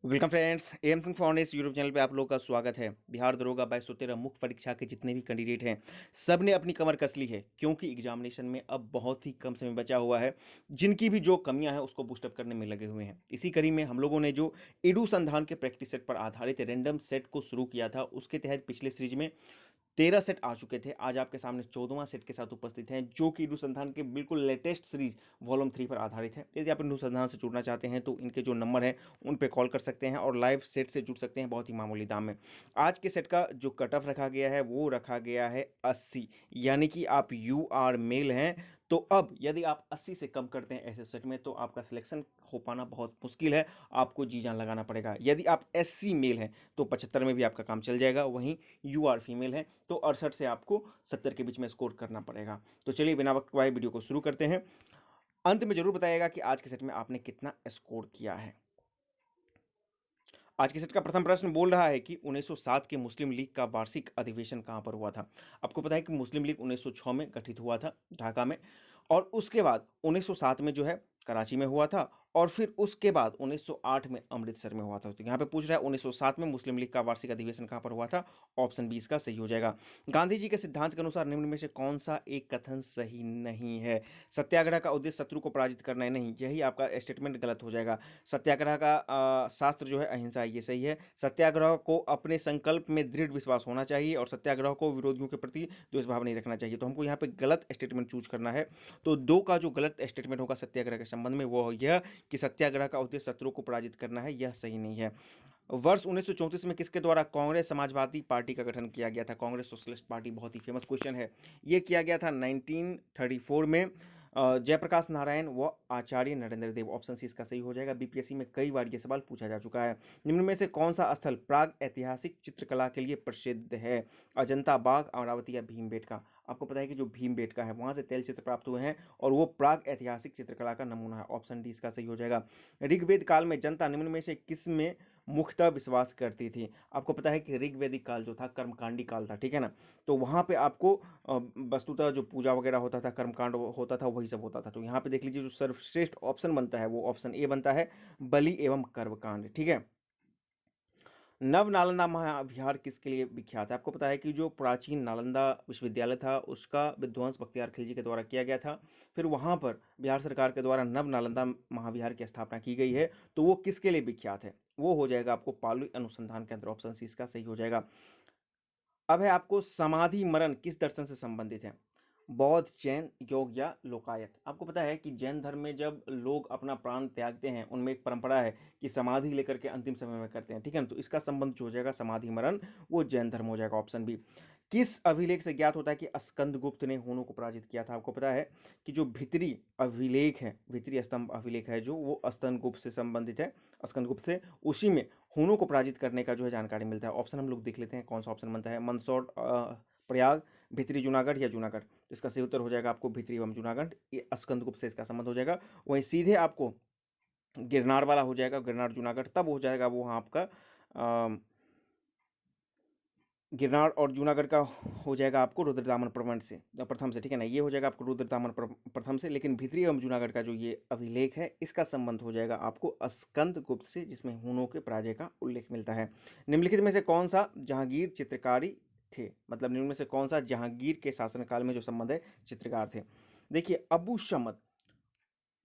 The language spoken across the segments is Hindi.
वेलकम फ्रेंड्स, एम सिंह फॉर्नेस यूट्यूब चैनल पे आप लोगों का स्वागत है। बिहार दरोगा 2213 मुख्य परीक्षा के जितने भी कैंडिडेट हैं, सब ने अपनी कमर कस ली है क्योंकि एग्जामिनेशन में अब बहुत ही कम समय बचा हुआ है। जिनकी भी जो कमियां हैं उसको बूस्टअप करने में लगे हुए हैं। इसी कड़ी में हम लोगों ने जो एडू संधान के प्रैक्टिस सेट पर आधारित रैंडम सेट को शुरू किया था, उसके तहत पिछले सीरीज में 13 सेट आ चुके थे। आज आपके सामने 14वां सेट के साथ उपस्थित हैं, जो कि अनुसंधान के बिल्कुल लेटेस्ट सीरीज वॉल्यूम 3 पर आधारित है। यदि आप अनुसंधान से जुड़ना चाहते हैं तो इनके जो नंबर हैं उन पे कॉल कर सकते हैं और लाइव सेट से जुड़ सकते हैं बहुत ही मामूली दाम में। आज के सेट का जो कट ऑफ रखा गया है वो रखा गया है 80, यानी कि आप यू आर मेल हैं तो अब यदि आप 80 से कम करते हैं ऐसे सेट में तो आपका सिलेक्शन हो पाना बहुत मुश्किल है। आपको जी जान लगाना पड़ेगा। यदि आप एससी मेल हैं तो 75 में भी आपका काम चल जाएगा। वहीं यू आर फीमेल है तो 68 से आपको 70 के बीच में स्कोर करना पड़ेगा। तो चलिए बिना वक्त गवाए वीडियो को शुरू करते हैं। अंत में जरूर बताइएगा कि आज के सेट में आपने कितना स्कोर किया है। आज के सेट का प्रथम प्रश्न बोल रहा है कि 1907 के मुस्लिम लीग का वार्षिक अधिवेशन कहां पर हुआ था। आपको पता है कि मुस्लिम लीग 1906 में गठित हुआ था ढाका में, और उसके बाद 1907 में जो है कराची में हुआ था, और फिर उसके बाद 1908 में अमृतसर में हुआ था। तो यहाँ पे पूछ रहा है 1907 में मुस्लिम लीग का वार्षिक अधिवेशन कहां पर हुआ था। ऑप्शन 20 का सही हो जाएगा। गांधी जी के सिद्धांत के अनुसार निम्न में से कौन सा एक कथन सही नहीं है। सत्याग्रह का उद्देश्य शत्रु को पराजित करना है, नहीं, यही आपका स्टेटमेंट गलत हो जाएगा। सत्याग्रह का शास्त्र जो है अहिंसा है, ये सही है। सत्याग्रह को अपने संकल्प में दृढ़ विश्वास होना चाहिए और सत्याग्रह को विरोधियों के प्रति द्वेष भाव नहीं रखना चाहिए। तो हमको यहाँ पे गलत स्टेटमेंट चूज करना है। तो दो का जो गलत स्टेटमेंट होगा सत्याग्रह के संबंध में वो यह कि सत्याग्रह का उद्देश्य शत्रु को पराजित करना है, यह सही नहीं है। वर्ष 1934 में किसके द्वारा कांग्रेस समाजवादी पार्टी का गठन किया गया था। कांग्रेस सोशलिस्ट पार्टी बहुत ही फेमस क्वेश्चन है। यह किया गया था 1934 में जयप्रकाश नारायण व आचार्य नरेंद्र देव। ऑप्शन सी इसका सही हो जाएगा। बीपीएससी में कई बार यह सवाल पूछा जा चुका है। निम्न में से कौन सा स्थल प्राग ऐतिहासिक चित्रकला के लिए प्रसिद्ध है। अजंता बाग, अमरावती या भीमबेटका। आपको पता है कि जो भीमबेटका है वहां से तैल चित्र प्राप्त हुए हैं और वो प्राग ऐतिहासिक चित्रकला का नमूना है। ऑप्शन डी इसका सही हो जाएगा। ऋग्वेद काल में जनता निम्न में से किस में मुख्यतः विश्वास करती थी। आपको पता है कि ऋग्वेदिक काल जो था कर्मकांडी काल था, ठीक है ना। तो वहां पे आपको वस्तुतः जो पूजा वगैरह होता था, कर्मकांड होता था, वही सब होता था। तो यहाँ पे देख लीजिए जो सर्वश्रेष्ठ ऑप्शन बनता है वो ऑप्शन ए बनता है, बलि एवं कर्मकांड, ठीक है। नव नालंदा महाविहार किसके लिए विख्यात है। आपको पता है कि जो प्राचीन नालंदा विश्वविद्यालय था उसका विध्वंस बख्तियार खिलजी के द्वारा किया गया था। फिर वहां पर बिहार सरकार के द्वारा नव नालंदा महाविहार की स्थापना की गई है। तो वो किसके लिए विख्यात है, वो हो जाएगा आपको पाली अनुसंधान केंद्र। ऑप्शन सी इसका सही हो जाएगा। अब है आपको समाधि मरण किस दर्शन से संबंधित है। बौद्ध, जैन, योग या लोकायत। आपको पता है कि जैन धर्म में जब लोग अपना प्राण त्यागते हैं उनमें एक परंपरा है कि समाधि लेकर के अंतिम समय में करते हैं, ठीक है ना। तो इसका संबंध जो हो जाएगा समाधि मरण, वो जैन धर्म हो जाएगा। Option B. किस अभिलेख से ज्ञात होता है कि स्कंदगुप्त ने हूणों को पराजित किया था। आपको पता है कि जो भित्री अभिलेख है, भित्री स्तंभ अभिलेख है जो, वो स्कंदगुप्त से संबंधित है। स्कंदगुप्त से उसी में हूणों को पराजित करने का जो है जानकारी मिलता है। ऑप्शन हम लोग देख लेते हैं कौन सा ऑप्शन बनता है। मंदसौर, प्रयाग, भित्री जूनागढ़ या जूनागढ़। तो इसका सही उत्तर हो जाएगा आपको भित्री एवं जूनागढ़। ये स्कंदगुप्त से इसका संबंध हो जाएगा। वहीं सीधे आपको गिरनार वाला हो जाएगा, गिरनार जूनागढ़, तब हो जाएगा वो वहाँ आपका गिरनार और जूनागढ़ का हो जाएगा आपको रुद्रदामन प्रबंध से, प्रथम से, ठीक है ना। ये हो जाएगा आपको रुद्रदामन प्रथम से। लेकिन भित्री एवं जूनागढ़ का जो ये अभिलेख है इसका संबंध हो जाएगा आपको स्कंदगुप्त से, जिसमें हूणों के पराजय का उल्लेख मिलता है। निम्नलिखित में से कौन सा जहांगीर चित्रकारी थे। मतलब निम्न में से कौन सा जहांगीर के शासनकाल में जो संबंध है चित्रकार थे। देखिए अबू शमद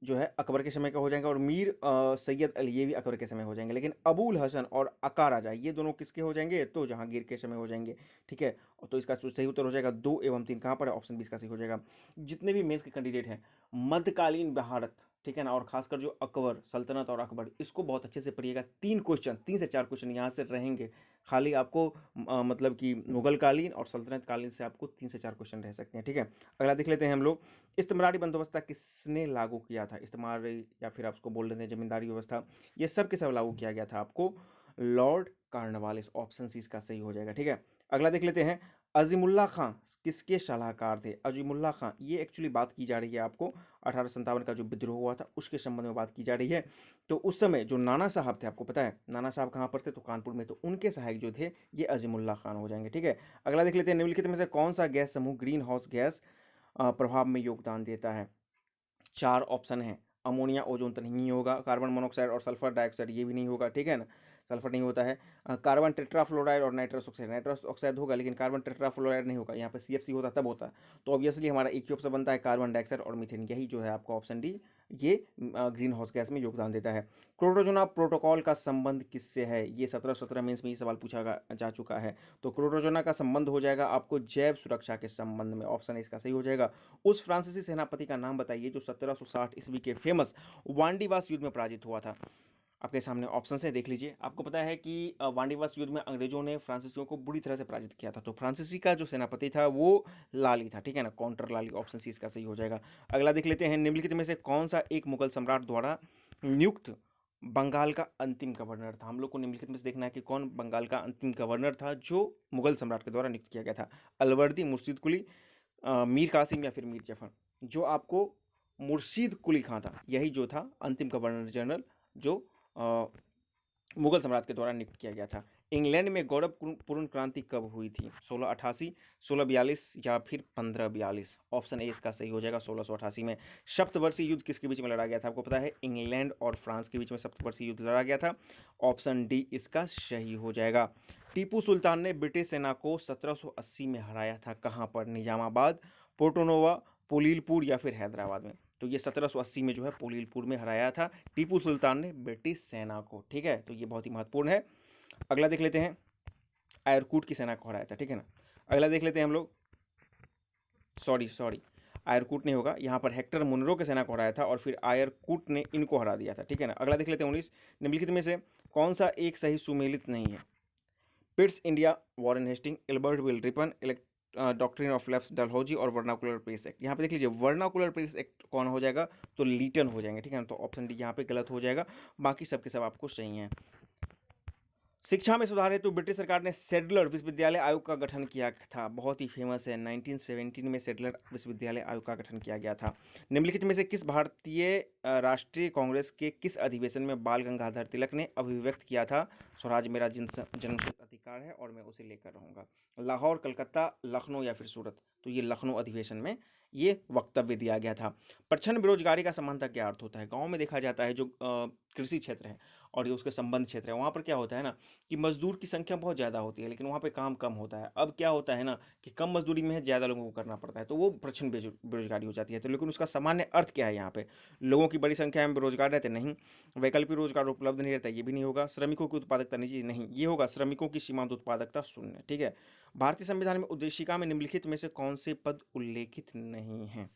जो है अकबर के समय का हो जाएगा, और मीर सैयद अली ये भी अकबर के समय हो जाएंगे। लेकिन अबुल हसन और अका राजा ये दोनों किसके हो जाएंगे, तो जहांगीर के समय हो जाएंगे, ठीक है। तो इसका सही उत्तर हो जाएगा 2 एवं 3। कहां पर है, ऑप्शन 20 का सही हो जाएगा। जितने भी मेंस के कैंडिडेट हैं मध्यकालीन भारत, ठीक है ना, और खासकर जो अकबर सल्तनत और अकबर, इसको बहुत अच्छे से पढ़िएगा। 3 क्वेश्चन, 3 से 4 क्वेश्चन यहाँ से रहेंगे। खाली आपको मतलब कि मुगल कालीन और सल्तनत कालीन से आपको 3 से 4 क्वेश्चन रह सकते हैं, ठीक है। अगला देख लेते हैं हम लोग। इस्तेमारी बंदोबस्त किसने लागू किया था। इस्तेमारी या फिर आप उसको बोल लेते हैं जमींदारी व्यवस्था, ये सब के सब लागू किया गया था आपको लॉर्ड कॉर्नवालिस। ऑप्शन सी इसका सही हो जाएगा, ठीक है। अगला देख लेते हैं। अजीमुल्ला खां किसके सलाहकार थे। अजीमुल्ला खां ये एक्चुअली बात की जा रही है आपको 1857 का जो विद्रोह हुआ था उसके संबंध में बात की जा रही है। तो उस समय जो नाना साहब थे, आपको पता है नाना साहब कहां पर थे, तो कानपुर में। तो उनके सहायक जो थे ये अजीमुल्ला खान हो जाएंगे, ठीक है। अगला देख लेते हैं। निम्नलिखित में से कौन सा गैस समूह ग्रीन हाउस गैस प्रभाव में योगदान देता है। 4 ऑप्शन है। अमोनिया, ओजोन तो नहीं होगा, कार्बन मोनोऑक्साइड और सल्फर डाइऑक्साइड ये भी नहीं होगा, ठीक है ना, सल्फर नहीं होता है। कार्बन टेट्राफ्लोराइड और नाइट्रस ऑक्साइड होगा, लेकिन कार्बन टेट्राफ्लोराइड नहीं होगा, यहाँ पे CFC होता तब होता है। तो ऑब्वियसली हमारा एक ही ऑप्शन बनता है, कार्बन डाइऑक्साइड और मीथेन, यही जो है आपका ऑप्शन डी, ये ग्रीन हाउस गैस में योगदान देता है। क्लोरोजोना प्रोटोकॉल का संबंध किससे है? ये 17 मेंस में ये सवाल पूछा जा चुका है। तो क्लोरोजोना का संबंध हो जाएगा आपको जैव सुरक्षा के संबंध में, ऑप्शन इसका सही हो जाएगा। उस फ्रांसीसी सेनापति का नाम बताइए जो 1760 ईस्वी के फेमस वांडीवास युद्ध में पराजित हुआ था। आपके सामने ऑप्शन है, देख लीजिए। आपको पता है कि वांडीवास युद्ध में अंग्रेजों ने फ्रांसीसियों को बुरी तरह से पराजित किया था। तो फ्रांसीसी का जो सेनापति था वो लाली था, ठीक है ना, काउंटर लाली, ऑप्शन सी इसका सही हो जाएगा। अगला देख लेते हैं, निम्नलिखित में से कौन सा एक मुगल सम्राट द्वारा नियुक्त बंगाल का अंतिम गवर्नर था? हम लोग को निम्नलिखित में से देखना है कि कौन बंगाल का अंतिम गवर्नर था जो मुगल सम्राट के द्वारा नियुक्त किया गया था। अलवर्दी, मुर्शीद कुली, मीर कासिम या फिर मीर जफर। जो आपको मुर्शीद कुली खां था, यही जो था अंतिम गवर्नर जनरल जो मुगल सम्राट के द्वारा नियुक्त किया गया था। इंग्लैंड में गौरवपूर्ण क्रांति कब हुई थी? 1688, 1642 या फिर 1542? ऑप्शन ए इसका सही हो जाएगा, 1688 में। सप्तवर्षीय युद्ध किसके बीच में लड़ा गया था? आपको पता है इंग्लैंड और फ्रांस के बीच में सप्तवर्षीय युद्ध लड़ा गया था, ऑप्शन डी इसका सही हो जाएगा। टीपू सुल्तान ने ब्रिटिश सेना को 1780 में हराया था, कहाँ पर? निजामाबाद, पोर्टोनोवा, पोलीलपुर या फिर हैदराबाद में? तो ये 1780 में जो है पोलीलपुर में हराया था टीपू सुल्तान ने ब्रिटिश सेना को, ठीक है, तो ये बहुत ही महत्वपूर्ण है। अगला देख लेते हैं, आयरकूट की सेना को हराया था, ठीक है ना। अगला देख लेते हैं हम लोग, सॉरी आयरकूट नहीं होगा, यहाँ पर हेक्टर मुनरो की सेना को हराया था और फिर आयरकूट ने इनको हरा दिया था, ठीक है ना। अगला देख लेते हैं 19, निम्नलिखित में से कौन सा एक सही सुमेलित नहीं है? Pitt's India, Warren Hasting, Ilbert Bill Ripon, doctrine of lapse Dalhousie और वर्नाकुलर प्रेस एक्ट। यहाँ पे देख लीजिए वर्नाकुलर प्रेस एक्ट कौन हो जाएगा? तो लीटन हो जाएंगे, ठीक है ना। तो ऑप्शन डी यहाँ पे गलत हो जाएगा, बाकी सबके सब आपको सही हैं। शिक्षा में सुधार हेतु ब्रिटिश सरकार ने सेडलर विश्वविद्यालय आयोग का गठन किया था, बहुत ही फेमस है, 1917 में सेडलर विश्वविद्यालय आयोग का गठन किया गया था। निम्नलिखित में से किस भारतीय राष्ट्रीय कांग्रेस के किस अधिवेशन में बाल गंगाधर तिलक ने अभिव्यक्त किया था, स्वराज मेरा जन्मसिद्ध अधिकार है और मैं उसे लेकर रहूंगा? लाहौर, कलकत्ता, लखनऊ या फिर सूरत? तो ये लखनऊ अधिवेशन में ये वक्तव्य दिया गया था। प्रच्छन्न बेरोजगारी का संबंध का क्या अर्थ होता है? गांव में देखा जाता है जो कृषि क्षेत्र है और ये उसके संबंध क्षेत्र है, वहाँ पर क्या होता है ना कि मजदूर की संख्या बहुत ज़्यादा होती है लेकिन वहाँ पे काम कम होता है। अब क्या होता है ना कि कम मजदूरी में ज़्यादा लोगों को करना पड़ता है, तो वो प्रच्छन्न बेरोजगारी हो जाती है। तो लेकिन उसका सामान्य अर्थ क्या है यहाँ पे? लोगों की बड़ी संख्या में बेरोजगार रहते नहीं, वैकल्पिक रोजगार उपलब्ध नहीं रहता, ये भी नहीं होगा, श्रमिकों की उत्पादकता नहीं, ये होगा श्रमिकों की सीमांत उत्पादकता शून्य, ठीक है। भारतीय संविधान में उद्देशिका में निम्नलिखित में से कौन से पद उल्लेखित नहीं है?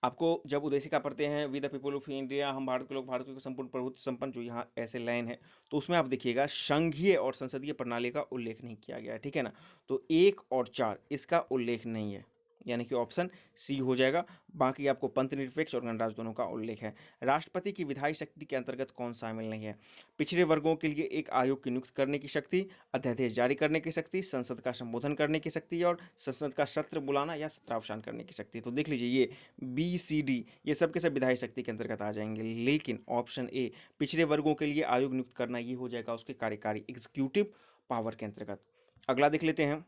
आपको जब उद्देशिका पढ़ते हैं, we the people of India, हम भारत के लोग, भारत के संपूर्ण प्रभुत्व संपन्न, जो यहाँ ऐसे लाइन है, तो उसमें आप देखिएगा संघीय और संसदीय प्रणाली का उल्लेख नहीं किया गया है, ठीक है ना। तो 1 और 4 इसका उल्लेख नहीं है, यानी कि ऑप्शन सी हो जाएगा। बाकी आपको पंथ निरपेक्ष और गणराज्य दोनों का उल्लेख है। राष्ट्रपति की विधायी शक्ति के अंतर्गत कौन शामिल नहीं है? पिछड़े वर्गों के लिए एक आयोग की नियुक्त करने की शक्ति, अध्यादेश जारी करने की शक्ति, संसद का संबोधन करने की शक्ति और संसद का सत्र बुलाना या सत्रावसान करने की शक्ति। तो देख लीजिए ये BCD ये सब के सब विधायी शक्ति के अंतर्गत आ जाएंगे, लेकिन ऑप्शन ए पिछड़े वर्गों के लिए आयोग नियुक्त करना ये हो जाएगा उसके कार्यकारी एग्जीक्यूटिव पावर के अंतर्गत। अगला देख लेते हैं,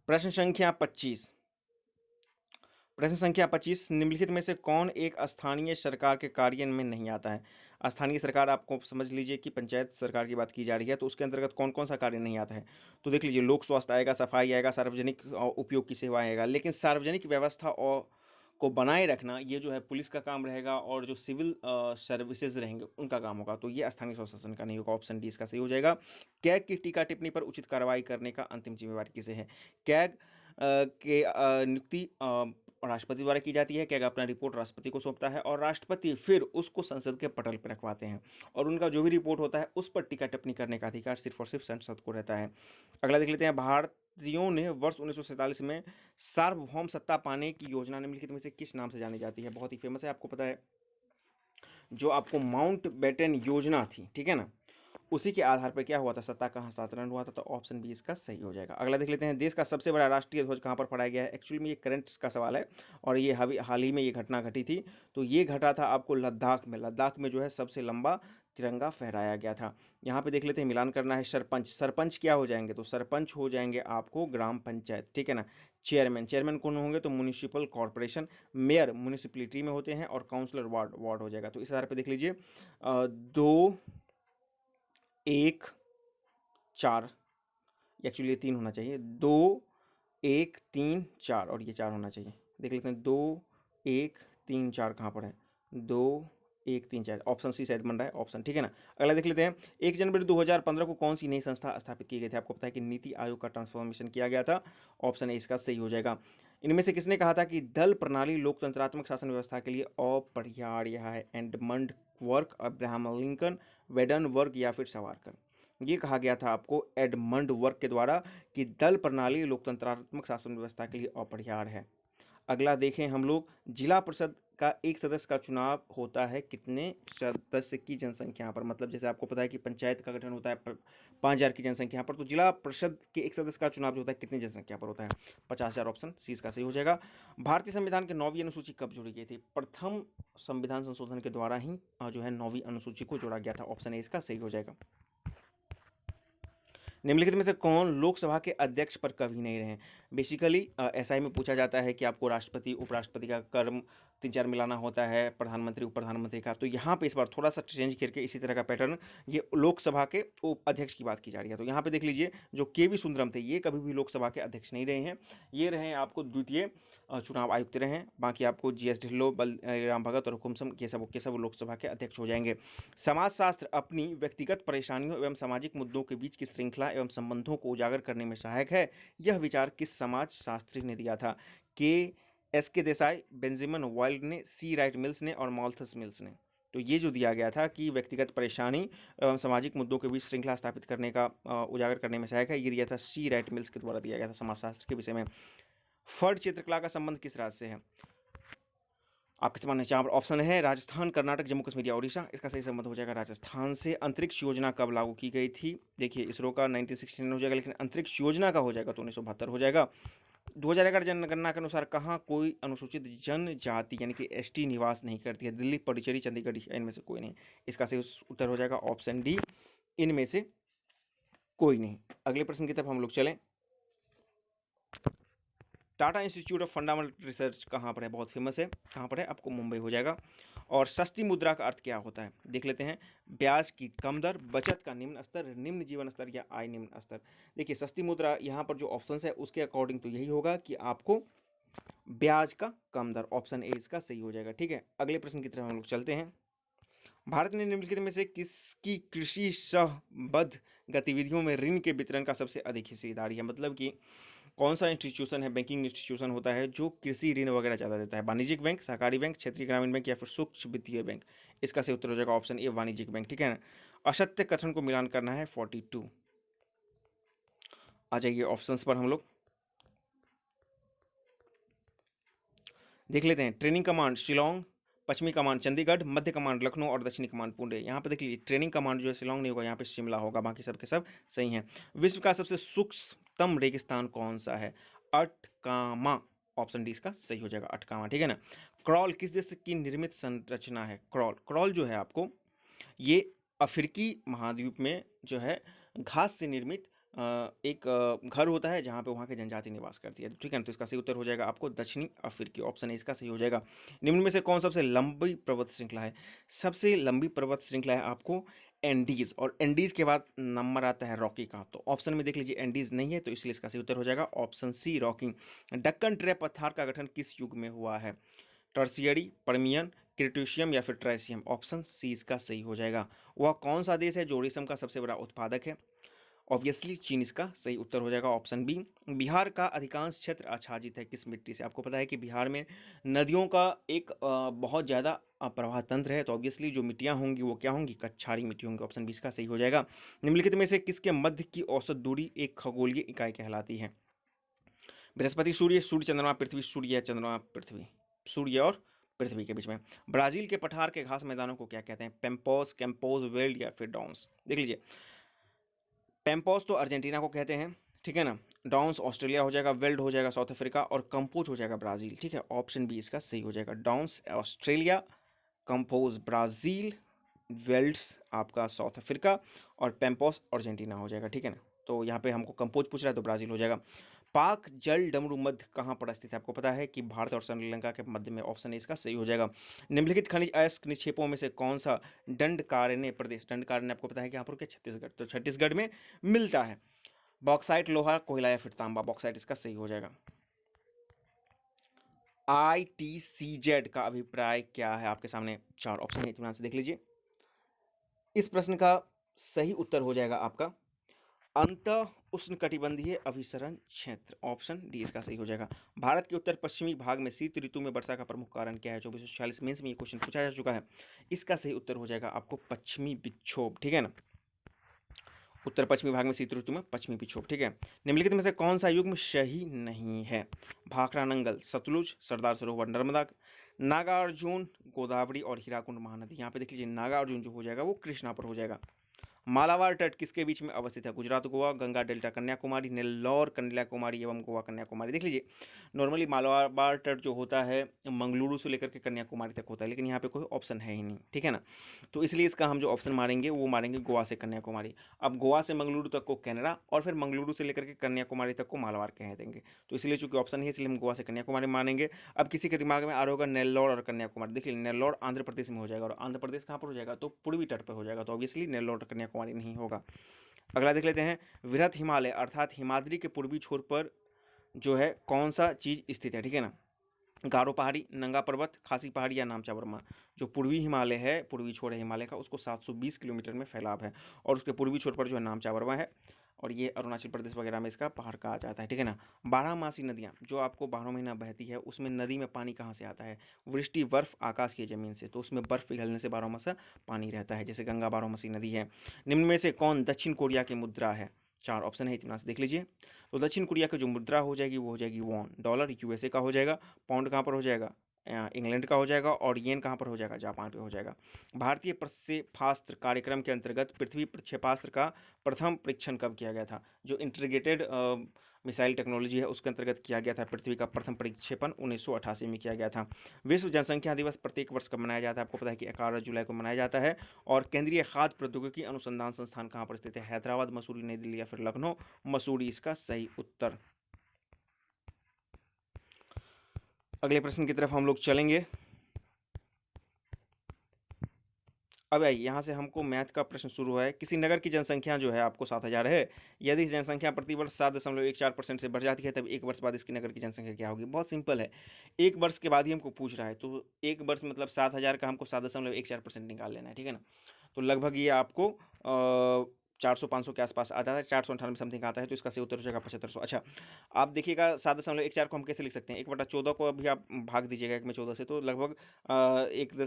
प्रश्न संख्या 25। प्रश्न संख्या 25, निम्नलिखित में से कौन एक स्थानीय सरकार के कार्य में नहीं आता है? स्थानीय सरकार आपको समझ लीजिए कि पंचायत सरकार की बात की जा रही है, तो उसके अंतर्गत कौन कौन सा कार्य नहीं आता है? तो देख लीजिए लोक स्वास्थ्य आएगा, सफाई आएगा, सार्वजनिक उपयोग की सेवा आएगा, लेकिन सार्वजनिक व्यवस्था और को बनाए रखना ये जो है पुलिस का काम रहेगा और जो सिविल सर्विसेज रहेंगे उनका काम होगा। तो ये स्थानीय स्वशासन का नहीं होगा, ऑप्शन डी इसका सही हो जाएगा। कैग की टीका टिप्पणी पर उचित कार्रवाई करने का अंतिम जिम्मेवारी किसे है? कैग के नियुक्ति राष्ट्रपति द्वारा की जाती है, कैग अपना रिपोर्ट राष्ट्रपति को सौंपता है और राष्ट्रपति फिर उसको संसद के पटल पर रखवाते हैं और उनका जो भी रिपोर्ट होता है उस पर टीका टिप्पणी करने का अधिकार सिर्फ और सिर्फ संसद को रहता है। अगला देख लेते हैं, भारतीयों ने वर्ष 1947 में सार्वभौम सत्ता पाने की योजना निम्नलिखित में से किस नाम से जानी जाती है? बहुत ही फेमस है, आपको पता है, जो आपको माउंट बेटन योजना थी, ठीक है ना, उसी के आधार पर क्या हुआ था, सत्ता का हस्तांतरण हुआ था। तो ऑप्शन बी इसका सही हो जाएगा। अगला देख लेते हैं, देश का सबसे बड़ा राष्ट्रीय ध्वज कहाँ पर फहराया गया है? एक्चुअली में ये करंट का सवाल है और ये हाल ही में ये घटना घटी थी। तो ये घटा था आपको लद्दाख में जो है सबसे लंबा तिरंगा फहराया गया था। यहाँ पे देख लेते हैं, मिलान करना है। सरपंच, सरपंच क्या हो जाएंगे? तो सरपंच हो जाएंगे आपको ग्राम पंचायत, ठीक है ना। चेयरमैन, चेयरमैन कौन होंगे? तो म्युनिसिपल कॉर्पोरेशन। मेयर म्युनिसिपलिटी में होते हैं, और काउंसलर वार्ड, वार्ड हो जाएगा। तो इस आधार पर देख लीजिए 2 1 4, एक्चुअली ये 3 होना चाहिए। 2 1 3 4, और ये 4 होना चाहिए। देख लेते हैं 2 1 3 4 कहाँ पर है? 2 1 3 4, ऑप्शन सी शायद बन रहा है, ऑप्शन, ठीक है ना। अगला देख लेते हैं, 1 जनवरी 2015 को कौन सी नई संस्था स्थापित की गई थी? आपको पता है कि नीति आयोग का ट्रांसफॉर्मेशन किया गया था। ऑप्शन ए इसका सही हो जाएगा। इनमें से किसने कहा था कि दल प्रणाली लोकतंत्रात्मक शासन व्यवस्था के लिए अपरिहार्य है? Edmund work, Abraham Lincoln, Whedon work, या फिर सावरकर? ये कहा गया था आपको एडमंड वर्क के द्वारा कि दल प्रणाली लोकतंत्रात्मक शासन व्यवस्था के लिए अपरिहार्य है। अगला देखें हम लोग, जिला परिषद का एक सदस्य का चुनाव होता है कितने सदस्य की जनसंख्या पर? मतलब जैसे आपको पता है कि पंचायत का गठन होता है 5,000 की जनसंख्या पर, तो जिला परिषद के एक सदस्य का चुनाव जो होता है कितनी जनसंख्या पर होता है? 50,000, ऑप्शन सी इसका सही हो जाएगा। भारतीय संविधान की 9वीं अनुसूची कब जोड़ी गई थी? प्रथम संविधान संशोधन के द्वारा ही जो है 9वीं अनुसूची को जोड़ा गया था। ऑप्शन ए इसका सही हो जाएगा। निम्नलिखित में से कौन लोकसभा के अध्यक्ष पर कभी नहीं रहे? बेसिकली एसआई में पूछा जाता है कि आपको राष्ट्रपति उपराष्ट्रपति का कर्म 3-4 मिलाना होता है, प्रधानमंत्री उप प्रधानमंत्री का। तो यहाँ पे इस बार थोड़ा सा चेंज करके इसी तरह का पैटर्न, ये लोकसभा के अध्यक्ष की बात की जा रही है। तो यहाँ पे देख लीजिए, जो के.वी. सुंदरम थे, ये कभी भी लोकसभा के अध्यक्ष नहीं रहे हैं। ये रहे आपको द्वितीय चुनाव आयुक्त रहे हैं। बाकी आपको जी.एस. ढिल्लों, बलराम भगत और हुकुम सिंह, ये सब के सब लोकसभा के अध्यक्ष हो जाएंगे। समाजशास्त्र अपनी व्यक्तिगत परेशानियों एवं सामाजिक मुद्दों के बीच की श्रृंखला एवं संबंधों को उजागर करने में सहायक है। यह विचार किस समाजशास्त्री ने दिया था? के देसाई, बेंजामिन वाइल्ड ने, सी राइट मिल्स ने, और माल्थस मिल्स ने? तो ये जो दिया गया था कि व्यक्तिगत परेशानी एवं सामाजिक मुद्दों के बीच श्रृंखला स्थापित करने का उजागर करने में सहायक है, ये दिया था सी राइट मिल्स के द्वारा दिया गया था समाजशास्त्र के विषय में। फर्ड चित्रकला का संबंध किस राज्य से है? आपके सामने यहाँ पर ऑप्शन है राजस्थान, कर्नाटक, जम्मू कश्मीर या उड़ीसा। इसका सही संबंध हो जाएगा राजस्थान से। अंतरिक्ष योजना कब लागू की गई थी? देखिए इसरो का 1969 हो जाएगा, लेकिन अंतरिक्ष योजना का हो जाएगा तो 1972 हो जाएगा। 2011 जनगणना के अनुसार कहाँ कोई अनुसूचित जनजाति यानी कि एसटी निवास नहीं करती है? दिल्ली, पुडुचेरी, चंडीगढ़, इनमें से कोई नहीं। इसका सही उत्तर हो जाएगा ऑप्शन डी, इनमें से कोई नहीं। अगले प्रश्न की तरफ हम लोग चलें। Tata institute of fundamental research कहाँ पर है? बहुत फेमस है। कहाँ पर है? आपको मुंबई हो जाएगा। और सस्ती मुद्रा का अर्थ क्या होता है? देख लेते हैं। ब्याज की कम दर, बचत का निम्न स्तर, निम्न जीवन स्तर, या आय निम्न स्तर? देखिए सस्ती मुद्रा यहाँ पर जो ऑप्शन है उसके अकॉर्डिंग तो यही होगा कि आपको ब्याज का कम दर, ऑप्शन ए इसका सही हो जाएगा। ठीक है, अगले प्रश्न की तरफ हम लोग चलते हैं। भारत ने निम्नलिखित में से किसकी कृषि सहबद्ध गतिविधियों में ऋण के वितरण का सबसे अधिक हिस्सेदारी है? मतलब कि कौन सा इंस्टीट्यूशन है, बैंकिंग इंस्टीट्यूशन होता है जो कृषि ऋण वगैरह ज़्यादा देता है? वाणिज्यिक बैंक, सहकारी बैंक, क्षेत्रीय ग्रामीण बैंक, या फिर सूक्ष्म वित्तीय बैंक? इसका सही उत्तर हो जाएगा ऑप्शन ए, वाणिज्यिक बैंक। ठीक है ना। असत्य कथन को मिलान करना है 42। आ जाइए ऑप्शंस पर हम लोग देख लेते हैं। ट्रेनिंग कमांड शिलोंग, पश्चिमी कमांड चंडीगढ़, मध्य कमांड लखनऊ, और दक्षिणी कमांड पुणे। यहाँ पे देख लीजिए ट्रेनिंग कमांड जो है शिलोंग नहीं होगा, यहाँ पे शिमला होगा। बाकी सब के सब सही हैं। विश्व का सबसे सूक्ष्मतम रेगिस्तान कौन सा है? अटकामा, ऑप्शन डी इसका सही हो जाएगा, अटकामा। ठीक है ना। क्रॉल किस देश की निर्मित संरचना है? क्रॉल, क्रॉल जो है आपको ये अफ्रीकी महाद्वीप में जो है घास से निर्मित एक घर होता है जहाँ पे वहाँ की जनजाति निवास करती है। ठीक है ना। तो इसका सही उत्तर हो जाएगा आपको दक्षिणी अफ्रीकी, ऑप्शन है इसका सही हो जाएगा। निम्न में से कौन सबसे लंबी पर्वत श्रृंखला है? सबसे लंबी पर्वत श्रृंखला है आपको एंडीज, और एंडीज के बाद नंबर आता है रॉकी का। तो ऑप्शन में देख लीजिए एंडीज नहीं है, तो इसलिए इसका सही उत्तर हो जाएगा option C, Rocky. Deccan trap पठार का गठन किस युग में हुआ है? टर्शियरी, पर्मियन, क्रिटेशियम, या फिर ट्राइसियम? ऑप्शन सी इसका सही हो जाएगा। वह कौन सा देश है जो रेशम का सबसे बड़ा उत्पादक है? ऑब्वियसली चीन इसका सही उत्तर हो जाएगा, ऑप्शन बी। बिहार का अधिकांश क्षेत्र आच्छादित है किस मिट्टी से? आपको पता है कि बिहार में नदियों का एक बहुत ज़्यादा प्रवाह तंत्र है, तो ऑब्वियसली जो मिट्टियाँ होंगी वो क्या होंगी? कच्छाड़ी मिट्टी होंगी। ऑप्शन बी इसका सही हो जाएगा। निम्नलिखित में से किसके मध्य की औसत दूरी एक खगोलीय इकाई कहलाती है? बृहस्पति, सूर्य, सूर्य चंद्रमा पृथ्वी, सूर्य या चंद्रमा पृथ्वी? सूर्य और पृथ्वी के बीच में। ब्राजील के पठार के घास मैदानों को क्या कहते हैं? पेम्पोस, कैंपोज, वेल्ड, या फिर डाउन्स? देख लीजिए पेम्पोस तो अर्जेंटीना को कहते हैं, ठीक है ना। डाउन्स ऑस्ट्रेलिया हो जाएगा, वेल्ड हो जाएगा साउथ अफ्रीका, और कंपोज हो जाएगा ब्राजील। ठीक है, ऑप्शन बी इसका सही हो जाएगा। Downs Australia, Campos Brazil, velds आपका साउथ अफ्रीका और पैम्पॉस अर्जेंटीना हो जाएगा, ठीक है ना। तो यहाँ पे हमको कंपोज पूछ रहा है तो ब्राज़ील हो जाएगा। पाक जल डमरू मध्य कहाँ पर स्थित है? आपको पता है कि भारत और श्रीलंका के मध्य में, ऑप्शन ए इसका सही हो जाएगा। निम्नलिखित खनिज अयस्क निक्षेपों में से कौन-सा दंडकारण्य प्रदेश, दंडकारण्य आपको पता है कि यहाँ पर क्या छत्तीसगढ़, तो छत्तीसगढ़ में मिलता है। बॉक्साइट, लोहा, कोयला या फिर तांबा, बॉक्साइट इसका सही हो जाएगा। ITCZ का अभिप्राय क्या है? आपके सामने 4 ऑप्शन है, इत्मीनान से देख लीजिए। इस प्रश्न का सही उत्तर हो जाएगा आपका अंत उष्णकटिबंधीय अभिसरण क्षेत्र, ऑप्शन डी इसका सही हो जाएगा। भारत के उत्तर पश्चिमी भाग में शीत ऋतु में वर्षा का प्रमुख कारण क्या है? 2446 मेंस में ये क्वेश्चन पूछा जा चुका है। इसका सही उत्तर हो जाएगा आपको पश्चिमी विक्षोभ, ठीक है ना। उत्तर पश्चिमी भाग में शीत ऋतु में पश्चिमी विक्षोभ, ठीक है। निम्नलिखित में से कौन सा युग्म सही नहीं है? भाखड़ा नंगल, सतलुज, सरदार सरोवर नर्मदा, नागार्जुन गोदावरी और हीराकुंड महानदी। यहाँ पे देख लीजिए नागार्जुन जो हो जाएगा वो कृष्णा पर हो जाएगा। मालाबार तट किसके बीच में अवस्थित है? गुजरात, गोवा, गंगा डेल्टा कन्याकुमारी, नेल्लौर कन्याकुमारी एवं गोवा कन्याकुमारी। देख लीजिए नॉर्मली मालाबार तट जो होता है मंगलुरु से लेकर के कन्याकुमारी तक होता है, लेकिन यहाँ पे कोई ऑप्शन है ही नहीं, ठीक है ना। तो इसलिए इसका हम जो ऑप्शन मारेंगे वो मारेंगे गोवा से कन्याकुमारी। अब गोवा से मंगलुरु तक को कनाडा और फिर मंगलुरु से लेकर के कन्याकुमारी तक को मालाबार कह देंगे। तो इसलिए चूंकि ऑप्शन है इसलिए हम गोवा से कन्याकुमारी मानेंगे। अब किसी के दिमाग में आ रहा होगा नेल्लौर और कन्याकुमारी, देखिए नेल्लौर आंध्र प्रदेश में हो जाएगा और आंध्र प्रदेश कहाँ पर हो जाएगा? तो पूर्वी तट पर हो जाएगा, तो ऑब्वियसली नेल्लौर और कन्याकुमारी नहीं होगा। अगला देख लेते हैं, वृहत हिमालय अर्थात हिमाद्री के पूर्वी छोर पर जो है कौन सा चीज स्थित है, ठीक है ना। गारो पहाड़ी, नंगा पर्वत, खासी पहाड़ी या नामचा वर्मा। जो पूर्वी हिमालय है, पूर्वी छोर है हिमालय का, उसको 720 किलोमीटर में फैलाव है और उसके पूर्वी छोर पर जो है नामचा वर्मा है और ये अरुणाचल प्रदेश वगैरह में इसका पहाड़ कहा जाता है, ठीक है ना। बारहमासी नदियाँ जो आपको 12 महीना बहती है, उसमें नदी में पानी कहाँ से आता है? वृष्टि, बर्फ, आकाश की ज़मीन से, तो उसमें बर्फ पिघलने से 12 मासा पानी रहता है, जैसे गंगा 12मासी नदी है। निम्न में से कौन दक्षिण कोरिया की मुद्रा है? 4 ऑप्शन है, इत्मीनान से देख लीजिए। तो दक्षिण कोरिया की जो मुद्रा हो जाएगी वो हो जाएगी वॉन, डॉलर यूएसए का हो जाएगा, पाउंड कहाँ पर हो जाएगा? इंग्लैंड का हो जाएगा और येन कहाँ पर हो जाएगा? जापान पे हो जाएगा। भारतीय प्रक्षेपास्त्र कार्यक्रम के अंतर्गत पृथ्वी प्रक्षेपास्त्र का प्रथम परीक्षण कब किया गया था? जो इंटीग्रेटेड मिसाइल टेक्नोलॉजी है उसके अंतर्गत किया गया था पृथ्वी का प्रथम प्रक्षेपण 1988 में किया गया था। विश्व जनसंख्या दिवस प्रत्येक वर्ष कब मनाया जाता है? आपको पता है कि 11 जुलाई को मनाया जाता है। और केंद्रीय खाद्य प्रौद्योगिकी अनुसंधान संस्थान कहाँ पर स्थित है? हैदराबाद, मसूरी, नई दिल्ली या फिर लखनऊ? मसूरी इसका सही उत्तर। अगले प्रश्न की तरफ हम लोग चलेंगे। अब आइए यहाँ से हमको मैथ का प्रश्न शुरू हुआ है। किसी नगर की जनसंख्या जो है आपको 7000 है, यदि जनसंख्या प्रतिवर्ष 7.14% से बढ़ जाती है तब एक वर्ष बाद इसकी नगर की जनसंख्या क्या होगी? बहुत सिंपल है, एक वर्ष के बाद ही हमको पूछ रहा है, तो एक वर्ष मतलब 7000 का हमको 7.14% निकाल लेना है, ठीक है ना। तो लगभग ये आपको 400-500 के आसपास आ जाता है, 498 समथिंग आता है, तो इसका सही उत्तर हो जाएगा 7500। अच्छा, आप देखिएगा 7.14 को हम कैसे लिख सकते हैं? 1/14 को अभी आप भाग दीजिएगा 1/14 से, तो लगभग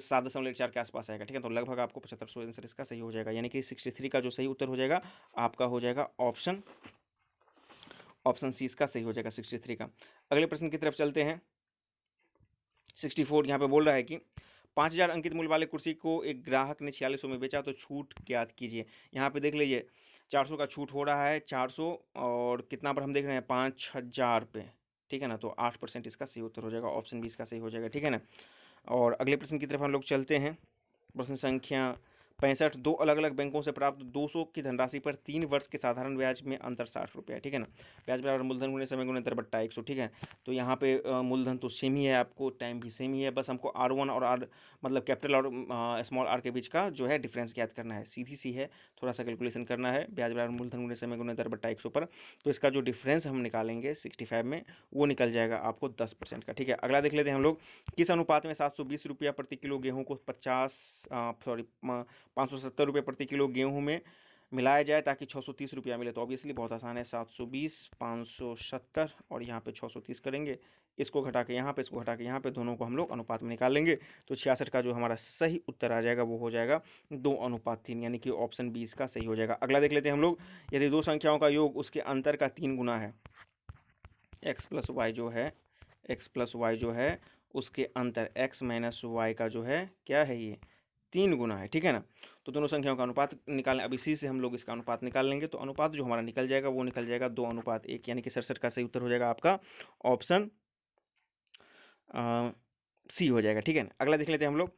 7.14 के आसपास आएगा, ठीक है। तो लगभग आपको 7500 आंसर इसका सही हो जाएगा, यानी कि 63 का जो सही उत्तर हो जाएगा आपका हो जाएगा ऑप्शन सी इसका सही हो जाएगा 63 का। अगले प्रश्न की तरफ चलते हैं। 64 यहाँ पे बोल रहा है कि 5000 अंकित मूल्य वाले कुर्सी को एक ग्राहक ने 4600 में बेचा तो छूट ज्ञात कीजिए। यहाँ पे देख लीजिए 400 का छूट हो रहा है, 400 और कितना पर हम देख रहे हैं 5000 पे, ठीक है ना। तो 8% इसका सही उत्तर हो जाएगा, ऑप्शन बी इसका सही हो जाएगा, ठीक है ना। और अगले प्रश्न की तरफ हम लोग चलते हैं। प्रश्न संख्या 65, दो अलग अलग बैंकों से प्राप्त 200 की धनराशि पर 3 वर्ष के साधारण ब्याज में अंतर 60 रुपये, ठीक है ना। ब्याज बराबर मूलधन गुणे समय गुणे दर बट्टा 100, ठीक है। तो यहाँ पे मूलधन तो सेम ही है, आपको टाइम भी सेम ही है, बस हमको R1 और R मतलब कैपिटल और स्मॉल r के बीच का जो है डिफरेंस ज्ञात करना है, सीधी सी है, थोड़ा सा कैलकुलेशन करना है। ब्याज बराबर मूलधन गुणे समय गुणे दर बट्टा 100 पर, तो इसका जो डिफरेंस हम निकालेंगे 65 में वो निकल जाएगा आपको 10% का, ठीक है। अगला देख लेते हैं हम लोग, किस अनुपात में 720 रुपया प्रति किलो गेहूँ को 570 रुपये प्रति किलो गेहूं में मिलाया जाए ताकि 630 रुपया मिले? तो ऑब्वियसली बहुत आसान है, 720 570 और यहाँ पे 630 करेंगे, इसको घटा के यहाँ पे, इसको घटा के यहाँ पे, दोनों को हम लोग अनुपात में निकाल लेंगे, तो 66 का जो हमारा सही उत्तर आ जाएगा वो हो जाएगा 2:3, यानी कि ऑप्शन बी इसका सही हो जाएगा। अगला देख लेते हैं हम लोग, यदि दो संख्याओं का योग उसके अंतर का 3 गुना है, एक्स प्लस वाई जो है उसके अंतर x माइनस वाई का जो है क्या है, ये 3 गुना है, ठीक है ना। तो दोनों संख्याओं का अनुपात निकालें, अब इसी से हम लोग इसका अनुपात निकाल लेंगे, तो अनुपात जो हमारा निकल जाएगा वो निकल जाएगा 2:1, यानी कि 67 का सही उत्तर हो जाएगा आपका ऑप्शन सी हो जाएगा, ठीक है ना। अगला देख लेते हैं हम लोग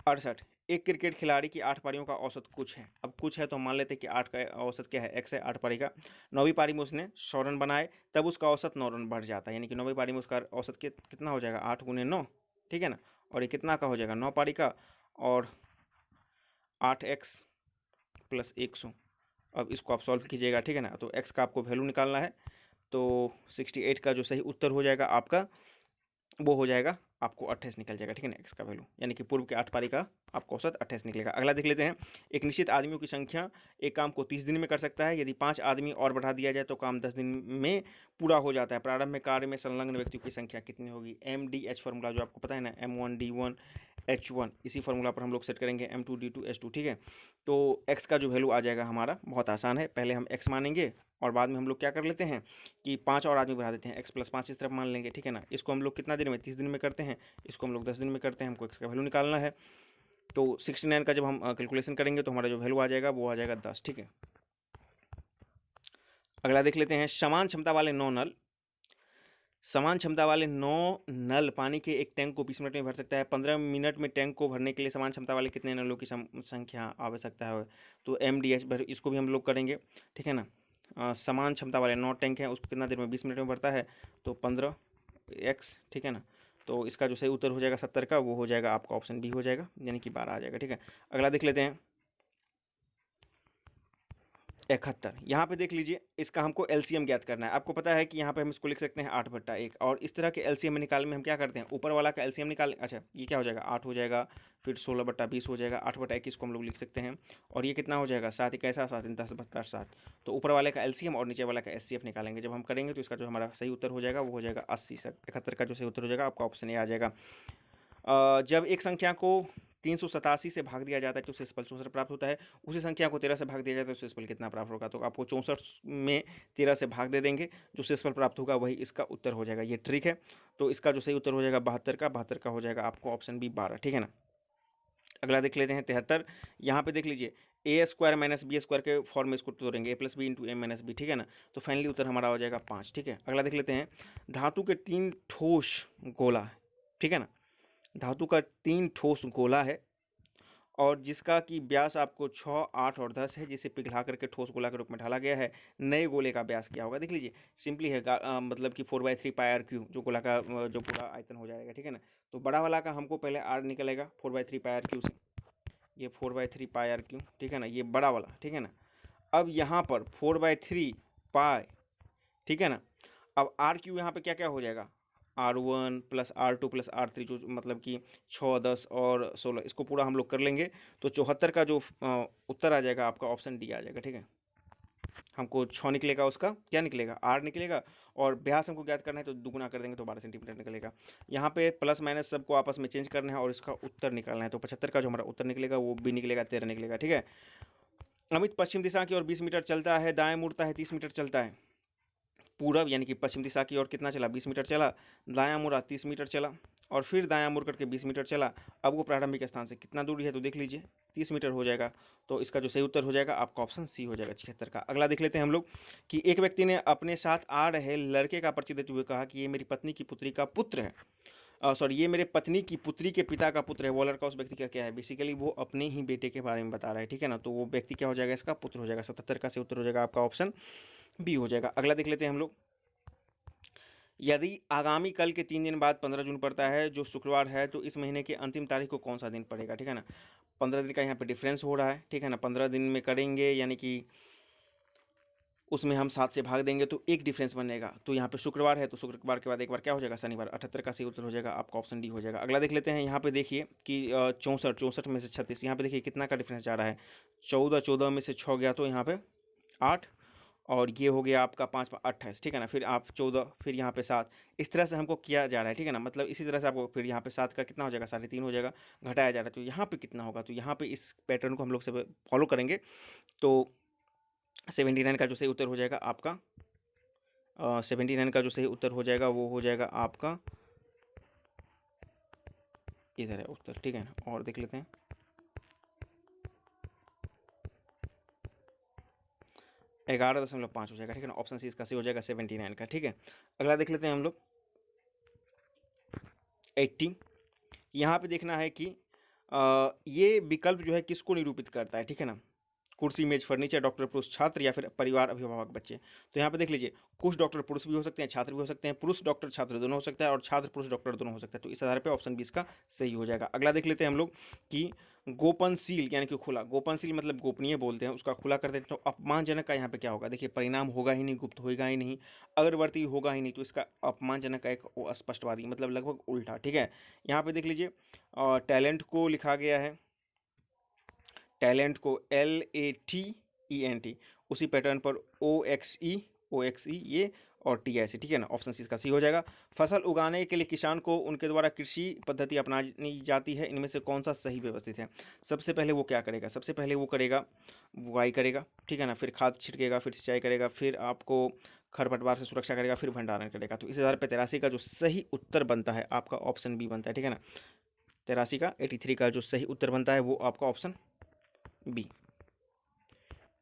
68, एक क्रिकेट खिलाड़ी की 8 पारियों का औसत कुछ है। अब कुछ है तो हम मान लेते हैं कि 8 का औसत क्या है, x है 8 पारी का। 9वीं पारी में उसने 100 रन बनाए, तब उसका औसत 9 रन बढ़ जाता है, यानी कि 9वीं पारी में उसका औसत कितना हो जाएगा, 8 गुने 9, ठीक है ना। और ये कितना का हो जाएगा, 9 पारी का, और 8x प्लस 100। अब इसको आप सॉल्व कीजिएगा, ठीक है ना। तो x का आपको वैल्यू निकालना है, तो 68 का जो सही उत्तर हो जाएगा आपका, वो हो जाएगा आपको 28 निकल जाएगा, ठीक है ना, x का वैल्यू, यानी कि पूर्व के 8 पारी का आपको औसत 28 निकलेगा। अगला देख लेते हैं। एक निश्चित आदमियों की संख्या एक काम को 30 दिन में कर सकता है। यदि 5 आदमी और बढ़ा दिया जाए तो काम 10 दिन में पूरा हो जाता है। प्रारंभ में कार्य में संलग्न व्यक्तियों की संख्या कितनी होगी। MDH फार्मूला जो आपको पता है ना, M1D1 H1, इसी फार्मूला पर हम लोग सेट करेंगे M2D2 H2, ठीक है। तो x का जो वैल्यू आ जाएगा हमारा, बहुत आसान है, पहले हम x मानेंगे और बाद में हम लोग क्या कर लेते हैं कि 5 और आदमी बढ़ा देते हैं, x प्लस 5 इस तरफ मान लेंगे, ठीक है ना। इसको हम लोग कितना दिन में, 30 दिन में करते हैं, इसको हम लोग 10 दिन में करते हैं, हमको x का वैल्यू निकालना है। तो 69 का जब हम कैलकुलेशन करेंगे तो हमारा जो वैल्यू आ जाएगा वो आ जाएगा 10, ठीक है। अगला देख लेते हैं। समान क्षमता वाले 9 नल, समान क्षमता वाले 9 नल पानी के एक टैंक को 20 मिनट में भर सकता है। 15 मिनट में टैंक को भरने के लिए समान क्षमता वाले कितने नलों की संख्या आवश्यकता है। तो MDH भर, इसको भी हम लोग करेंगे, ठीक है ना। समान क्षमता वाले 9 टैंक हैं, उसको कितना देर में, 20 मिनट में भरता है, तो 15x, ठीक है ना। तो इसका जो सही उत्तर हो जाएगा 70 का, वो हो जाएगा आपका ऑप्शन बी हो जाएगा, यानी कि 12 आ जाएगा, ठीक है। अगला देख लेते हैं। 71, यहाँ पे देख लीजिए, इसका हमको एलसीएम ज्ञात करना है। आपको पता है कि यहाँ पे हम इसको लिख सकते हैं 8/1, और इस तरह के एलसीएम निकालने में हम क्या करते हैं, ऊपर वाला का एलसीएम निकाल, अच्छा ये क्या हो जाएगा, 8 हो जाएगा, फिर 16/20 हो जाएगा, 8/21 को हम लोग लिख सकते हैं, और ये कितना हो जाएगा, 7 कैसा 7 10 बहत्तर 7। तो ऊपर वाले का एलसीएम और नीचे वाला का एचसीएफ निकालेंगे, जब हम करेंगे तो इसका जो हमारा सही उत्तर हो जाएगा वो हो जाएगा 80। 71 का जो सही उत्तर हो जाएगा आपका ऑप्शन ए आ जाएगा। जब एक संख्या को 387 से भाग दिया जाता है तो शेषफल 64 प्राप्त होता है। उसी संख्या को 13 से भाग दिया जाता है तो शेषफल कितना प्राप्त होगा। तो आपको 64 में 13 से भाग दे देंगे, जो शेषफल प्राप्त होगा वही इसका उत्तर हो जाएगा। ये ट्रिक है। तो इसका जो सही उत्तर हो जाएगा 72 का हो जाएगा आपको ऑप्शन बी 12, ठीक है ना। अगला देख लेते हैं 73। यहाँ पे देख लीजिए, a² - b² के फॉर्म में इसको तोड़ेंगे, a+b इंटू a-b, ठीक है ना। तो फाइनली उत्तर हमारा हो जाएगा 5, ठीक है। अगला देख लेते हैं। धातु के 3 ठोस गोला, ठीक है ना, धातु का 3 ठोस गोला है और जिसका कि व्यास आपको 6, 8 और 10 है, जिसे पिघला करके ठोस गोला के रूप में ढाला गया है। नए गोले का व्यास क्या होगा, देख लीजिए, सिंपली है, मतलब कि 4/3 πr³ जो गोला का जो पूरा आयतन हो जाएगा, ठीक है ना। तो बड़ा वाला का हमको पहले r निकलेगा 4/3 πr³ से, ये 4/3 πr³, ठीक है ना, ये बड़ा वाला, ठीक है ना। अब यहाँ पर 4/3 पाई, ठीक है ना। अब r³ यहाँ पे क्या क्या हो जाएगा, R1 plus R2 plus R3, जो मतलब कि 6, 10 और 16, इसको पूरा हम लोग कर लेंगे। तो 74 का जो उत्तर आ जाएगा आपका ऑप्शन डी आ जाएगा, ठीक है। हमको 6 निकलेगा, उसका क्या निकलेगा, R निकलेगा, और व्यास हमको ज्ञात करना है तो दुगुना कर देंगे तो 12 सेंटीमीटर निकलेगा। यहाँ पे प्लस माइनस सबको आपस में चेंज करना है और इसका उत्तर निकालना है। तो 75 का जो हमारा उत्तर निकलेगा वो बी निकलेगा, 13 निकलेगा, ठीक है। अमित पश्चिम दिशा की ओर 20 मीटर चलता है, दाएं मुड़ता है 30 मीटर चलता है। पूरब यानी कि पश्चिम दिशा की ओर कितना चला, 20 मीटर चला, दायां मुड़ा 30 मीटर चला, और फिर दायां मुड़ करके 20 मीटर चला। अब वो प्रारंभिक स्थान से कितना दूरी है, तो देख लीजिए 30 मीटर हो जाएगा। तो इसका जो सही उत्तर हो जाएगा आपका ऑप्शन सी हो जाएगा, 76 का। अगला देख लेते हैं हम लोग कि एक व्यक्ति ने अपने साथ आ रहे लड़के का परिचय देते हुए कहा कि ये मेरी पत्नी की पुत्री का पुत्र है, सॉरी, ये मेरे पत्नी की पुत्री के पिता का पुत्र है। वो लड़का उस व्यक्ति का क्या है, बेसिकली वो अपने ही बेटे के बारे में बता रहा है, ठीक है ना। तो वो व्यक्ति क्या हो जाएगा, इसका पुत्र हो जाएगा। 77 का सही उत्तर हो जाएगा आपका ऑप्शन बी हो जाएगा। अगला देख लेते हैं हम लोग। यदि आगामी कल के 3 दिन बाद 15 जून पड़ता है जो शुक्रवार है, तो इस महीने की अंतिम तारीख को कौन सा दिन पड़ेगा, ठीक है ना। 15 दिन का यहाँ पे डिफरेंस हो रहा है, ठीक है ना। 15 दिन में करेंगे यानी कि उसमें हम 7 से भाग देंगे तो एक डिफरेंस बनेगा। तो यहाँ पे शुक्रवार है तो शुक्रवार के बाद एक बार क्या हो जाएगा, शनिवार। 78 का सही उत्तर हो जाएगा आपका ऑप्शन डी हो जाएगा। अगला देख लेते हैं। यहाँ पे देखिए कि 64 में से 36, यहाँ पे देखिए कितना का डिफरेंस जा रहा है। 14 में से 6 गया तो यहाँ पे 8, और ये हो गया आपका 5 28, ठीक है ना। फिर आप 14, फिर यहाँ पे 7, इस तरह से हमको किया जा रहा है, ठीक है ना। मतलब इसी तरह से आपको फिर यहाँ पे 7 का कितना हो जाएगा, 3.5 हो जाएगा, घटाया जा रहा है। तो यहाँ पे कितना होगा, तो यहाँ पे इस पैटर्न को हम लोग से फॉलो करेंगे तो 79 का जो सही उत्तर हो जाएगा आपका 79 का जो सही उत्तर हो जाएगा वो हो जाएगा आपका, इधर है उत्तर, ठीक है ना। और देख लेते हैं। 11.5 हो जाएगा, ठीक है ना। ऑप्शन सी इसका सही हो जाएगा 79 का, ठीक है। अगला देख लेते हैं हम लोग 80। यहाँ पे देखना है कि ये विकल्प जो है किसको निरूपित करता है, ठीक है ना? कुर्सी, मेज, फर्नीचर, डॉक्टर, पुरुष, छात्र या फिर परिवार, अभिभावक, बच्चे। तो यहाँ पे देख लीजिए, कुछ डॉक्टर पुरुष भी हो सकते हैं, छात्र भी हो सकते हैं, पुरुष डॉक्टर छात्र दोनों हो सकता है और छात्र पुरुष डॉक्टर दोनों हो सकता है। तो इस आधार पे ऑप्शन बी इसका सही हो जाएगा। अगला देख लेते हैं हम लोग कि गोपनशील यानी कि खुला, गोपनशील मतलब गोपनीय बोलते हैं, उसका खुला कर देते हैं। तो अपमानजनक का यहाँ पे क्या होगा? देखिए, परिणाम होगा ही नहीं, गुप्त होगा ही नहीं, अग्रवर्ती होगा ही नहीं, तो इसका अपमानजनक का एक स्पष्टवादी मतलब लगभग उल्टा, ठीक है। यहाँ पे देख लीजिए, टैलेंट को लिखा गया है, टैलेंट को LATENT, उसी पैटर्न पर OXE ये और TIC, ठीक है ना? ऑप्शन सी इसका सी हो जाएगा। फसल उगाने के लिए किसान को उनके द्वारा कृषि पद्धति अपनानी जाती है, इनमें से कौन सा सही व्यवस्थित है? सबसे पहले वो क्या करेगा? सबसे पहले वो करेगा बुआई करेगा, ठीक है ना? फिर खाद छिड़केगा, फिर सिंचाई करेगा, फिर आपको खरपतवार से सुरक्षा करेगा, फिर भंडारण करेगा। तो इस आधार पर 83 का जो सही उत्तर बनता है आपका ऑप्शन बी बनता है, ठीक है ना? 83 का 83 का जो सही उत्तर बनता है वो आपका ऑप्शन बी,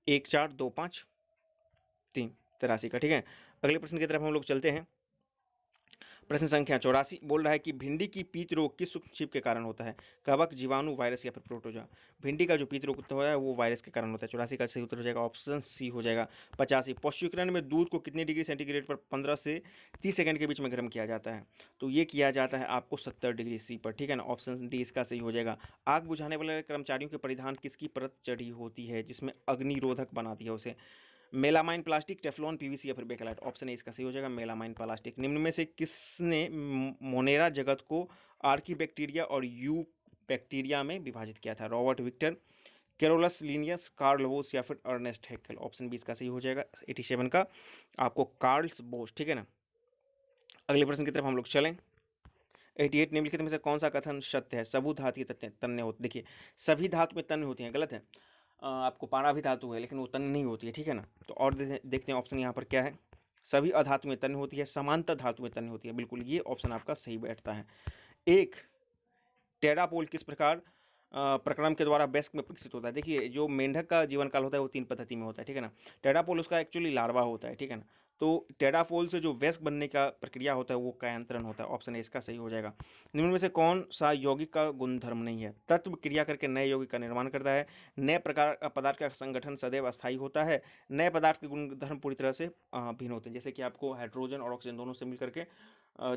1 4 2 5 3, 83 का, ठीक है। अगले प्रश्न की तरफ हम लोग चलते हैं। प्रश्न संख्या 84 बोल रहा है कि भिंडी की पीत रोग किस सूक्ष्म जीव के कारण होता है? कवक, जीवाणु, वायरस या फिर प्रोटोजोआ? भिंडी का जो पीत रोग होता है वो वायरस के कारण होता है। 84 का सही उत्तर हो जाएगा ऑप्शन सी हो जाएगा। 85 पौष्टिकरण में दूध को कितने डिग्री सेंटीग्रेड पर 15 से 30 सेकंड के बीच में गर्म किया जाता है? तो ये किया जाता है आपको 70 डिग्री सी पर, ठीक है ना? ऑप्शन डी इसका सही हो जाएगा। आग बुझाने वाले कर्मचारियों के परिधान किसकी परत चढ़ी होती है जिसमें अग्निरोधक बनाती है उसे? मेलामाइन प्लास्टिक, टेफ्लॉन, PVC या फिर बेकलाइट? ऑप्शन ए इसका सही हो जाएगा, मेलामाइन प्लास्टिक। निम्न में से किसने मोनेरा जगत को आर्की बैक्टीरिया और यू बैक्टीरिया में विभाजित किया था? रॉबर्ट विक्टर, कैरोलस लिनियस, कार्ल बोस या फिर अर्नेस्ट हैकेल? ऑप्शन बी इसका सही हो जाएगा 87 का आपको कार्ल्स बोस, ठीक है ना? अगले प्रश्न की तरफ हम लोग चलें। 88 निम्नलिखित में से कौन सा कथन सत्य है? सबू धातु तन्य होते, देखिए सभी धातु में तन्य होती हैं, गलत है। आपको पारा भी धातु है लेकिन वो तन्य नहीं होती है, ठीक है ना? तो और देखते हैं ऑप्शन यहाँ पर क्या है। सभी अधातु में तन्य होती है, समांतर धातु में तन्य होती है, बिल्कुल ये ऑप्शन आपका सही बैठता है। एक टेरापोल किस प्रकार प्रक्रम के द्वारा वयस्क में विकसित होता है? देखिए, जो मेंढक का जीवन काल होता है वो 3 पद्धति में होता है, ठीक है ना? टेरापोल उसका एक्चुअली लार्वा होता है, ठीक है ना? तो टेरापोल से जो वयस्क बनने का प्रक्रिया होता है वो कायांतरण होता है। ऑप्शन ए इसका सही हो जाएगा। निम्न में से कौन सा यौगिक का गुणधर्म नहीं है? तत्व क्रिया करके नए यौगिक का निर्माण करता है, नए प्रकार पदार्थ का संगठन सदैव अस्थायी होता है, नए पदार्थ के गुणधर्म पूरी तरह से भिन्न होते हैं। जैसे कि आपको हाइड्रोजन और ऑक्सीजन दोनों से मिलकर के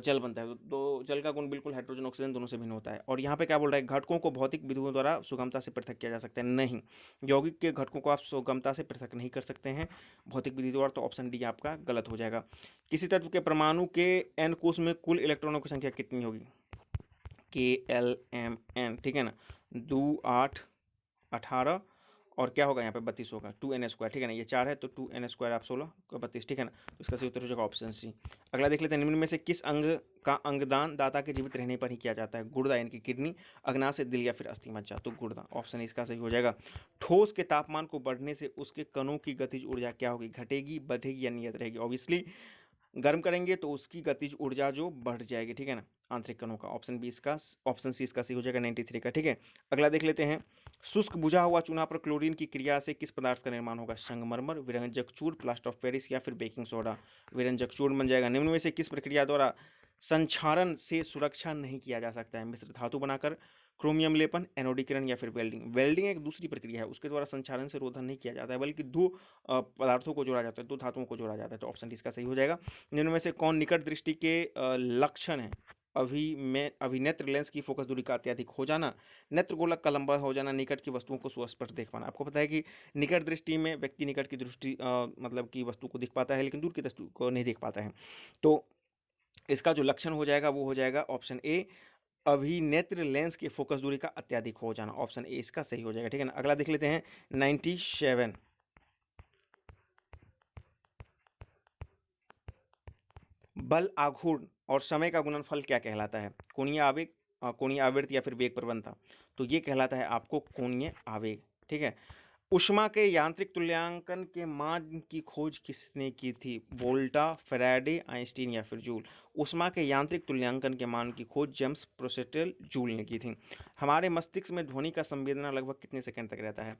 जल बनता है, तो जल का गुण बिल्कुल हाइड्रोजन ऑक्सीजन दोनों से भिन्न होता है। और यहाँ पे क्या बोल रहा है? घटकों को भौतिक विधियों द्वारा सुगमता से पृथक किया जा सकता है? नहीं, यौगिक के घटकों को आप सुगमता से पृथक नहीं कर सकते हैं भौतिक विधि द्वारा, तो ऑप्शन डी आपका गलत हो जाएगा। किसी तत्व के परमाणु के n कोष में कुल इलेक्ट्रॉनों की संख्या कितनी होगी? KLMN, ठीक है ना? 2 8 18 और क्या होगा यहाँ पे 32 होगा, 2n², ठीक है ना? ये 4 है तो 2n² आप 16 का 32, ठीक है ना? तो इसका सही उत्तर हो जाएगा ऑप्शन सी। अगला देख लेते हैं, निम्न में से किस अंग का अंगदान दाता के जीवित रहने पर ही किया जाता है? गुर्दा यानी कि किडनी, अग्नाशय, दिल या फिर अस्थि मज्जा? तो गुर्दा, ऑप्शन इसका सही हो जाएगा। ठोस के तापमान को बढ़ने से उसके कणों की गतिज ऊर्जा क्या होगी? घटेगी, बढ़ेगी या नियत रहेगी? ऑब्वियसली गर्म करेंगे तो उसकी गतिज ऊर्जा जो बढ़ जाएगी, ठीक है ना? आंतरिक कणों का। ऑप्शन बी इसका, ऑप्शन सी इसका सही हो जाएगा 93 का, ठीक है। अगला देख लेते हैं, शुष्क बुझा हुआ चूना पर क्लोरीन की क्रिया से किस पदार्थ का निर्माण होगा? संगमरमर, विरंजक चूर्ण, प्लास्टर ऑफ पेरिस या फिर बेकिंग सोडा? विरंजक चूर्ण बन जाएगा। निम्न में से किस प्रक्रिया द्वारा संक्षारण से सुरक्षा नहीं किया जा सकता है? मिश्र धातु बनाकर, क्रोमियम लेपन, एनोडीकरण या फिर वेल्डिंग? वेल्डिंग एक दूसरी प्रक्रिया है, उसके द्वारा संक्षारण से रोधन नहीं किया जाता है, बल्कि दो पदार्थों को जोड़ा जाता है, दो धातुओं को जोड़ा जाता है। तो ऑप्शन इसका सही हो जाएगा। निम्न में से कौन निकट दृष्टि के लक्षण है? अभिनेत्र लेंस की फोकस दूरी का अत्यधिक हो जाना, नेत्र गोलक का लंबा हो जाना, निकट की वस्तुओं को सुस्पष्ट देख पाना। आपको पता है कि निकट दृष्टि में व्यक्ति निकट की दृष्टि मतलब की वस्तु को दिख पाता है लेकिन दूर की वस्तु को नहीं देख पाता है। तो इसका जो लक्षण हो जाएगा वो हो जाएगा ऑप्शन ए, अभिनेत्र लेंस की फोकस दूरी का अत्यधिक हो जाना। ऑप्शन ए इसका सही हो जाएगा, ठीक है ना? अगला देख लेते हैं 97, बल आघूर्ण और समय का गुणनफल क्या कहलाता है? कोणीय आवेग, कोणीय आवर्त या फिर वेग प्रवणता? तो ये कहलाता है आपको कोणीय आवेग, ठीक है। ऊष्मा के यांत्रिक तुल्यांकन के मान की खोज किसने की थी? वोल्टा, फैराडे, आइंस्टीन या फिर जूल? ऊष्मा के यांत्रिक तुल्यांकन के मान की खोज जेम्स प्रोसेटल जूल ने की थी। हमारे मस्तिष्क में ध्वनि का संवेदना लगभग कितने सेकंड तक रहता है?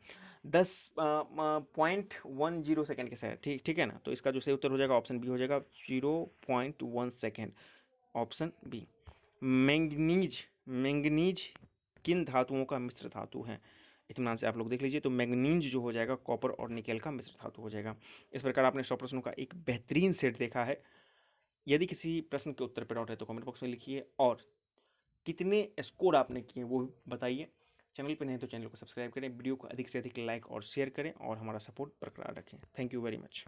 10.10 सेकंड के साथ, ठीक ठीक है ना? तो इसका जो सही उत्तर हो जाएगा ऑप्शन बी हो जाएगा 0.1 second, option B. Manganese manganese किन धातुओं का मिश्र धातु है? इत्मीनान से आप लोग देख लीजिए। तो मैंगनीज जो हो जाएगा कॉपर और निकेल का मिश्र धातु हो जाएगा। इस प्रकार आपने 100 प्रश्नों का एक बेहतरीन सेट देखा है। यदि किसी प्रश्न के उत्तर पे डाउट है तो कमेंट बॉक्स में लिखिए और कितने स्कोर आपने किए वो भी बताइए। चैनल पे नहीं तो चैनल को सब्सक्राइब करें, वीडियो को अधिक से अधिक लाइक और शेयर करें और हमारा सपोर्ट बरकरार रखें। Thank you very much.